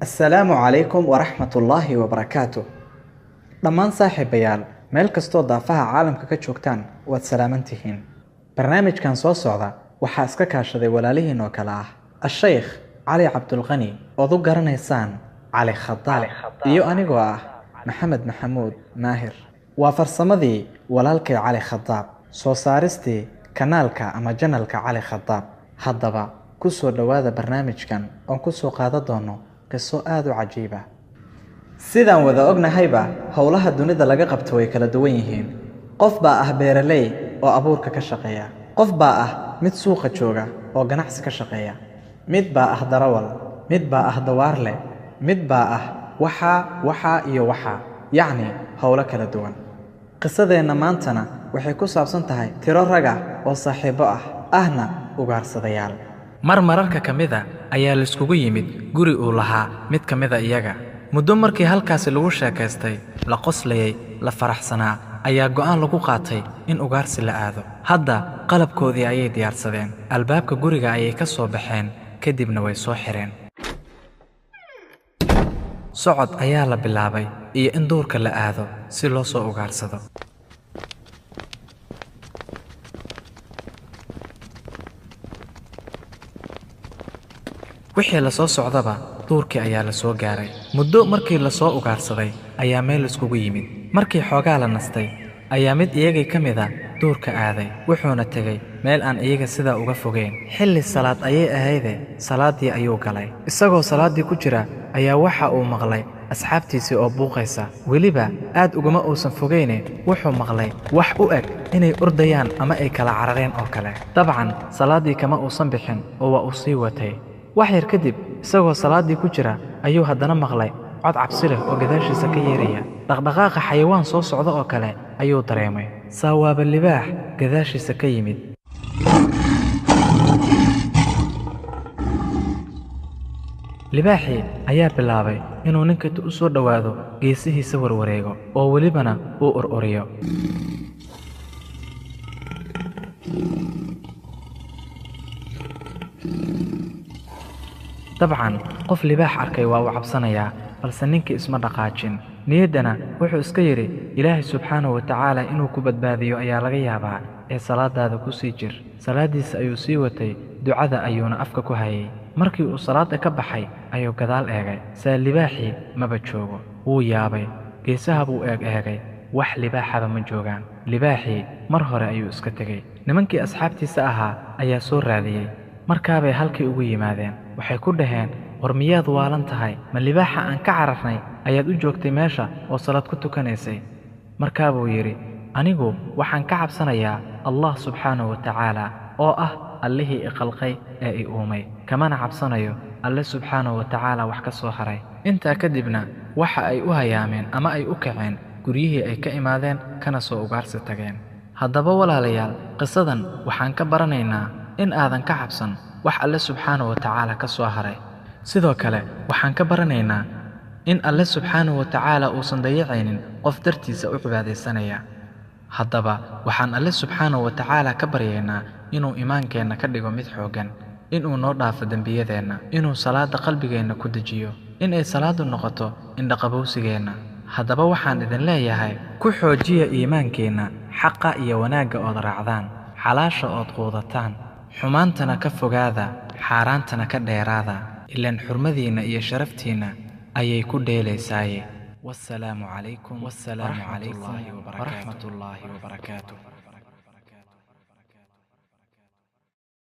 السلام عليكم ورحمة الله وبركاته. dhammaan saaxiibayaal meel kastoo daafaha caalamka ka joogtaan waad salaamantihiin. barnaamijkan soo socda waxaa iska kaashaday walaalihiin oo kale ah الشيخ علي عبد الغني oo u garanaysaan علي خضاب iyo anigoo ah maxamed maxamuud maahir. waa farsamadii walaalkay علي خضاب soo saaristii kanaalka ama janalka علي خضاب. haddaba ku soo dhawaada barnaamijkan oo ku soo qaada doono qiso aad u cajiib ah. sidaan wada ognahayba howlaha dunida laga qabto way kala duwan yihiin. qof baa ah beeraley oo abuurka ka shaqeeya, qof baa ah mid suuqa jooga oo ganacsi ka shaqeeya, mid baa ah darawal, mid baa ah dawaarle, mid baa ah waxa yacni howlo kala duwan. qisadeenna maantana waxay ku saabsan tahay tiro rag ah oo saaxiibo ah ahna ugaarsadayaal. mararka kamida ayaa la iskugu yimid guri uu lahaa mid kamida iyaga. muddo markii halkaasi lagu sheekaystay, la qoslayay, la faraxsanaa, ayaa go'aan lagu qaatay in ugaarsi la aado. hadda qalabkoodii ayay diyaarsadeen, albaabka guriga ayay ka soo baxeen, kadibna way soo xireen. socod ayaa la bilaabay iyo in duurka la aado si loo soo ugaarsado. wixii la soo socdaba duurkii ayaa la soo gaaray. muddo markii la soo ugaarsaday ayaa meel iskugu yimid. markii xoogaa la nastay ayaa mid iyagii ka mid a duurka aaday, wuxuuna tegey meel aan iyaga sidaa uga fogeyn. xilli salaad ayay ahayde salaaddii ayuu galay. isagoo salaaddii ku jira ayaa waxa uu maqlay asxaabtiisii oo buuqaysa. weliba aad uguma uusan fogeyne wuxuu maqlay wax u eg inay ordayaan ama ay kala carareen oo kale. dabcan salaaddii kama uusan bixin oo waa uu sii watay. wax yar kadib isagoo salaaddii ku jira ayuu haddana maqlay cod cabsi leh oo gadaashiisa ka yeeraya. dhaqdhaqaaqa xayawaan soo socda oo kale ayuu dareemay. saawaaba libaax gadaashiisa ka yimid. libaaxii ayaa bilaabay inuu ninka u soo dhowaado, geesihiisa warwareego oo welibana uu ororiyo. dabcan qof libaax arkay waa uu cabsanayaa, balse ninkii isma dhaqaajin. niyaddana wuxuu iska yidhi ilaahay subxaanahu wa tacaala inuu ku badbaadiyo ayaa laga yaabaa, ee salaadaada ku sii jir. salaaddiisa ayuu sii watay, ducada ayuuna afka ku hayay. markii uu salaadda ka baxay ayuu gadaal eegay. saa libaaxii maba joogo. wuu yaabay, geesaha buu eegay, wax libaaxaba ma joogaan. libaaxii mar hore ayuu iska tegey. nimankii asxaabtiisa ahaa ayaa soo raadiyey. markaabay halkii ugu yimaadeen. waxay ku dhaheen, war miyaad waalan tahay? ma libaaxa aan ka cararnay ayaad u joogtay meesha oo salaad ku tukanaysay? markaabuu yidhi, anigu waxaan ka cabsanayaa allah subxaanahu wa tacaala oo ah allihii i khalqay ee i uumay, kamana cabsanayo alle subxaanahu wa tacaala wax ka soo haray. intaa kadibna waxa ay u hayaameen ama ay u kaceen guryihii ay ka imaadeen kana soo ugaarsi tageen. haddaba walaalayaal, qisadan waxaan ka baranaynaa in aadan ka cabsan wax alle subxaanahu wa tacaala ka soo haray. sidoo kale waxaan ka baranaynaa in alle subxaanahu wa tacaala uusan dayacaynin qof dartiisa u cibaadaysanaya. haddaba waxaan alle subxaanahu wa tacaala ka baryaynaa inuu iimaankeenna ka dhigo mid xooggan, inuu noo dhaafo dembiyadeenna, inuu salaadda qalbigeenna ku dejiyo, inay salaaddu noqoto indhaqabowsigeenna. haddaba waxaan idin leeyahay, ku xoojiya iimaankeenna, xaqa iyo wanaagga ood raacdaan, xalaasha ood quudataan, xumaantana ka fogaada, xaaraantana ka dheeraada, ilaan xurmadiinna iyo sharaftiinna ayay ku dheelaysaaye. wassalaamu calaykum waraxmatullaahi wabarakaatuh.